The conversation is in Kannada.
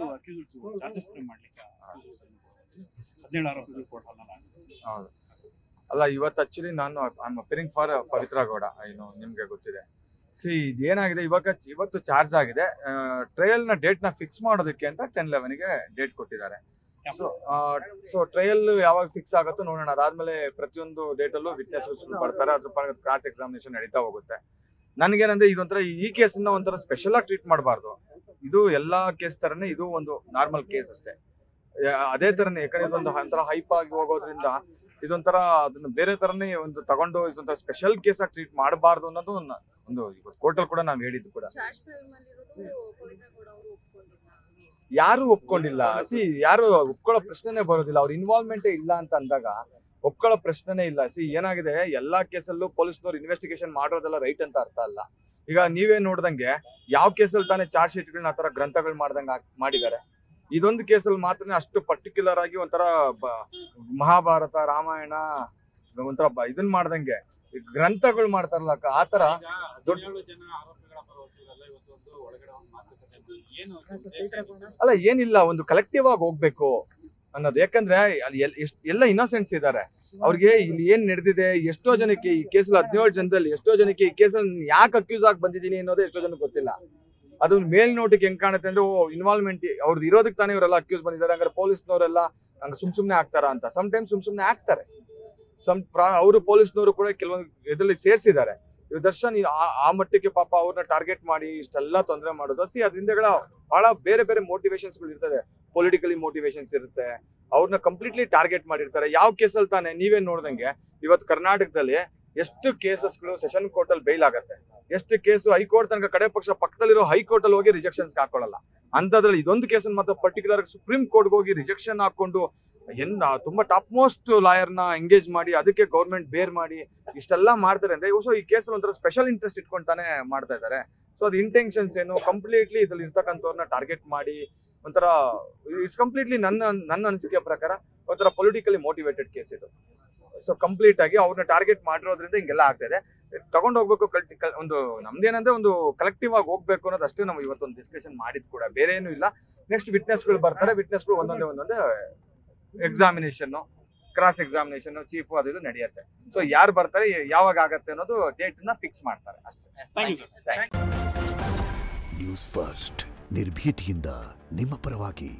ಇವತ್ತು ಚಾರ್ಜಸ್ ಫ್ರೇಮ್ ಮಾಡ್ಲಿಕ್ಕೆ 17 ಆರೋಪಿಗಳು ಕೋರ್ಟ್ ಹಾಲ್ ಆಗಿದೆ. ಹೌದು ಅಲ್ಲ, ಇವತ್ತು ಆಕ್ಚುಲಿ ನಾನು ಅಪಿಯರಿಂಗ್ ಫಾರ್ ಪವಿತ್ರ ಗೌಡ, ಏನು ನಿಮ್ಗೆ ಗೊತ್ತಿದೆ. ಇದೇನಾಗಿದೆ, ಇವತ್ತು ಚಾರ್ಜ್ ಆಗಿದೆ. ಟ್ರಯಲ್ ನ ಡೇಟ್ ನ ಫಿಕ್ಸ್ ಮಾಡೋದಕ್ಕೆ ಅಂತ 10/11 ಡೇಟ್ ಕೊಟ್ಟಿದ್ದಾರೆ. ಸೊ ಟ್ರಯಲ್ ಯಾವಾಗ ಫಿಕ್ಸ್ ಆಗುತ್ತೋ ನೋಡೋಣ. ಅದಾದ್ಮೇಲೆ ಪ್ರತಿಯೊಂದು ಡೇಟ್ ಅಲ್ಲೂ ವಿಟ್ನೆಸ್ ಬರ್ತಾರೆ, ಅದ್ರ ಪರ ಕ್ರಾಸ್ ಎಕ್ಸಾಮಿನೇಷನ್ ನಡೀತಾ ಹೋಗುತ್ತೆ. ನನ್ಗೇನಂದ್ರೆ ಇದೊಂಥರ ಈ ಕೇಸನ್ನ ಒಂಥರ ಸ್ಪೆಷಲ್ ಆಗಿ ಟ್ರೀಟ್ ಮಾಡಬಾರ್ದು. ಇದು ಎಲ್ಲಾ ಕೇಸ್ ತರನೇ, ಇದು ಒಂದು ನಾರ್ಮಲ್ ಕೇಸ್ ಅಷ್ಟೇ. ಅದೇ ತರನೇ, ಯಾಕಂದ್ರೆ ಇದೊಂದು ಒಂಥರ ಹೈಪ್ ಆಗಿ ಹೋಗೋದ್ರಿಂದ ಇದೊಂಥರ ಅದನ್ನ ಬೇರೆ ತರನೇ ಒಂದು ತಗೊಂಡು ಇದೊಂಥರ ಸ್ಪೆಷಲ್ ಕೇಸ್ ಆಗಿ ಟ್ರೀಟ್ ಮಾಡಬಾರ್ದು ಅನ್ನೋದು ಒಂದು ಕೋರ್ಟಲ್ಲಿ ಕೂಡ ನಾವು ಹೇಳಿದ್ದು ಕೂಡ. ಯಾರು ಒಪ್ಕೊಂಡಿಲ್ಲ. ಯಾರು ಒಪ್ಕೊಳ್ಳೋ ಪ್ರಶ್ನೆನೇ ಬರೋದಿಲ್ಲ. ಅವ್ರ ಇನ್ವಾಲ್ವ್ಮೆಂಟೇ ಇಲ್ಲ ಅಂತ ಅಂದಾಗ ಒಪ್ಕೊಳ್ಳೋ ಪ್ರಶ್ನೆನೇ ಇಲ್ಲ. ಏನಾಗಿದೆ, ಎಲ್ಲಾ ಕೇಸಲ್ಲೂ ಪೊಲೀಸ್ನವ್ರು ಇನ್ವೆಸ್ಟಿಗೇಷನ್ ಮಾಡೋದೆಲ್ಲ ರೈಟ್ ಅಂತ ಅರ್ಥ ಅಲ್ಲ. ಈಗ ನೀವೇ ನೋಡ್ದಂಗೆ ಯಾವ ಕೇಸಲ್ಲಿ ತಾನೇ ಚಾರ್ಜ್ ಶೀಟ್ಗಳನ್ನ ಆತರ ಗ್ರಂಥಗಳು ಮಾಡ್ದಂಗೆ ಮಾಡಿದ್ದಾರೆ. ಇದೊಂದು ಕೇಸಲ್ಲಿ ಮಾತ್ರ ಅಷ್ಟು ಪರ್ಟಿಕ್ಯುಲರ್ ಆಗಿ ಒಂಥರ ಮಹಾಭಾರತ ರಾಮಾಯಣ ಒಂಥರ ಇದನ್ ಮಾಡ್ದಂಗೆ ಗ್ರಂಥಗಳು ಮಾಡ್ತಾರಲ್ಲ ಆತರ ದೊಡ್ಡ ಅಲ್ಲ, ಏನಿಲ್ಲ, ಒಂದು ಕಲೆಕ್ಟಿವ್ ಆಗಿ ಹೋಗ್ಬೇಕು ಅನ್ನೋದು. ಯಾಕಂದ್ರೆ ಅಲ್ಲಿ ಎಲ್ಲ ಇನ್ನೋಸೆಂಟ್ಸ್ ಇದ್ದಾರೆ. ಅವ್ರಿಗೆ ಇಲ್ಲಿ ಏನ್ ನಡೆದಿದೆ, ಎಷ್ಟೋ ಜನಕ್ಕೆ ಈ ಕೇಸಲ್ಲಿ 17 ಜನದಲ್ಲಿ ಎಷ್ಟೋ ಜನಕ್ಕೆ ಈ ಕೇಸಲ್ಲಿ ಯಾಕೆ ಅಕ್ಯೂಸ್ ಆಗಿ ಬಂದಿದ್ದೀನಿ ಅನ್ನೋದೇ ಎಷ್ಟೋ ಜನಕ್ಕೆ ಗೊತ್ತಿಲ್ಲ. ಅದು ಮೇಲ್ನೋಟಿಗೆ ಹೆಂಗ್ ಕಾಣುತ್ತೆ ಅಂದ್ರೆ ಇನ್ವಾಲ್ವ್ಮೆಂಟ್ ಅವ್ರದ್ದು ಇರೋದಕ್ಕೆ ತಾನೇ ಇವರೆಲ್ಲ ಅಕ್ಯೂಸ್ ಬಂದಿದ್ದಾರೆ, ಹಂಗಾರೆ ಪೊಲೀಸ್ನವರೆಲ್ಲ ಹಂಗ ಸುಮ್ನೆ ಆಗ್ತಾರ ಅಂತ. ಟೈಮ್ಸ್ ಸುಮ್ನೆ ಆಗ್ತಾರೆ. ಅವರು ಪೊಲೀಸ್ನವರು ಕೂಡ ಕೆಲವೊಂದು ಇದರಲ್ಲಿ ಸೇರ್ಸಿದ್ದಾರೆ. ಇವ್ ದರ್ಶನ್ ಆ ಮಟ್ಟಕ್ಕೆ ಪಾಪ ಅವ್ರನ್ನ ಟಾರ್ಗೆಟ್ ಮಾಡಿ ಇಷ್ಟೆಲ್ಲ ತೊಂದರೆ ಮಾಡೋದು. ಅದರಿಂದ ಬಹಳ ಬೇರೆ ಬೇರೆ ಮೋಟಿವೇಶನ್ಸ್ ಗಳು ಇರ್ತದೆ. ಪೊಲಿಟಿಕಲಿ ಮೋಟಿವೇಶನ್ಸ್ ಇರುತ್ತೆ. ಅವ್ರನ್ನ ಕಂಪ್ಲೀಟ್ಲಿ ಟಾರ್ಗೆಟ್ ಮಾಡಿರ್ತಾರೆ. ಯಾವ ಕೇಸಲ್ಲಿ ತಾನೆ ನೀವೇ ನೋಡ್ದಂಗೆ ಇವತ್ತು ಕರ್ನಾಟಕದಲ್ಲಿ ಎಷ್ಟು ಕೇಸಸ್ಗಳು ಸೆಷನ್ ಕೋರ್ಟ್ ಅಲ್ಲಿ ಬೈಲ್ ಆಗತ್ತೆ, ಎಷ್ಟು ಕೇಸು ಹೈಕೋರ್ಟ್ ತನಕ ಕಡೆ ಪಕ್ಷ ಪಕ್ಕದಲ್ಲಿರೋ ಹೈಕೋರ್ಟ್ ಅಲ್ಲಿ ಹೋಗಿ ರಿಜೆಕ್ಷನ್ಸ್ ಹಾಕೊಳ್ಳಲ್ಲ. ಅಂತದ್ರಲ್ಲಿ ಇದೊಂದು ಕೇಸನ್ನು ಮಾತ್ರ ಪರ್ಟಿಕ್ಯುಲರ್ ಸುಪ್ರೀಂ ಕೋರ್ಟ್ಗೆ ಹೋಗಿ ರಿಜೆಕ್ಷನ್ ಹಾಕೊಂಡು ತುಂಬಾ ಟಾಪ್ ಮೋಸ್ಟ್ ಲಾಯರ್ನ ಎಂಗೇಜ್ ಮಾಡಿ ಅದಕ್ಕೆ ಗೌರ್ಮೆಂಟ್ ಬೇರ್ ಮಾಡಿ ಇಷ್ಟೆಲ್ಲ ಮಾಡ್ತಾರೆ ಅಂದ್ರೆ ಈ ಕೇಸಲ್ಲಿ ಒಂಥರ ಸ್ಪೆಷಲ್ ಇಂಟ್ರೆಸ್ಟ್ ಇಟ್ಕೊಂತಾನೆ ಮಾಡ್ತಾ ಇದ್ದಾರೆ. ಅದು ಇಂಟೆನ್ಷನ್ಸ್ ಏನು, ಕಂಪ್ಲೀಟ್ಲಿ ಇದ್ರಲ್ಲಿ ಇರ್ತಕ್ಕಂಥವ್ರನ್ನ ಟಾರ್ಗೆಟ್ ಮಾಡಿ ಒಂಥರ ಇಟ್ಸ್ ಕಂಪ್ಲೀಟ್ಲಿ ನನ್ನ ಅನಿಸಿಕೆ ಪ್ರಕಾರ ಒಂಥರ ಪೊಲಿಟಿಕಲಿ ಮೋಟಿವೇಟೆಡ್ ಕೇಸ್ ಇದು. ಕಂಪ್ಲೀಟ್ ಆಗಿ ಅವ್ರನ್ನ ಟಾರ್ಗೆಟ್ ಮಾಡಿರೋದ್ರಿಂದ ಹಿಂಗೆಲ್ಲ ಆಗ್ತಾ ಇದೆ. ತಗೊಂಡ್ ಹೋಗ್ಬೇಕು, ಒಂದು ನಮ್ದೇನಂದ್ರೆ ಒಂದು ಕಲೆಕ್ಟಿವ್ ಆಗಿ ಹೋಗ್ಬೇಕು ಅನ್ನೋದು ಅಷ್ಟೇ. ನಾವು ಇವತ್ತೊಂದು ಡಿಸ್ಕಷನ್ ಮಾಡಿದ್ ಕೂಡ, ಬೇರೆ ಏನು ಇಲ್ಲ. ನೆಕ್ಸ್ಟ್ ವಿಟ್ನೆಸ್ಗಳು ಬರ್ತಾರೆ, ವಿಟ್ನೆಸ್ಗಳು ಒಂದೊಂದೇ ಎಕ್ಸಾಮಿನೇಷನ್, ಕ್ರಾಸ್ ಎಕ್ಸಾಮಿನೇಷನ್, ಚೀಫ್ ಅದು ನಡೆಯುತ್ತೆ. ಯಾರು ಬರ್ತಾರೆ, ಯಾವಾಗ ಆಗತ್ತೆ ಅನ್ನೋದು ಡೇಟ್ ನ ಫಿಕ್ಸ್ ಮಾಡ್ತಾರೆ ಅಷ್ಟೇ. ನ್ಯೂಸ್ ಫಸ್ಟ್, ನಿರ್ಭೀತಿಯಿಂದ ನಿಮ್ಮ ಪರವಾಗಿ.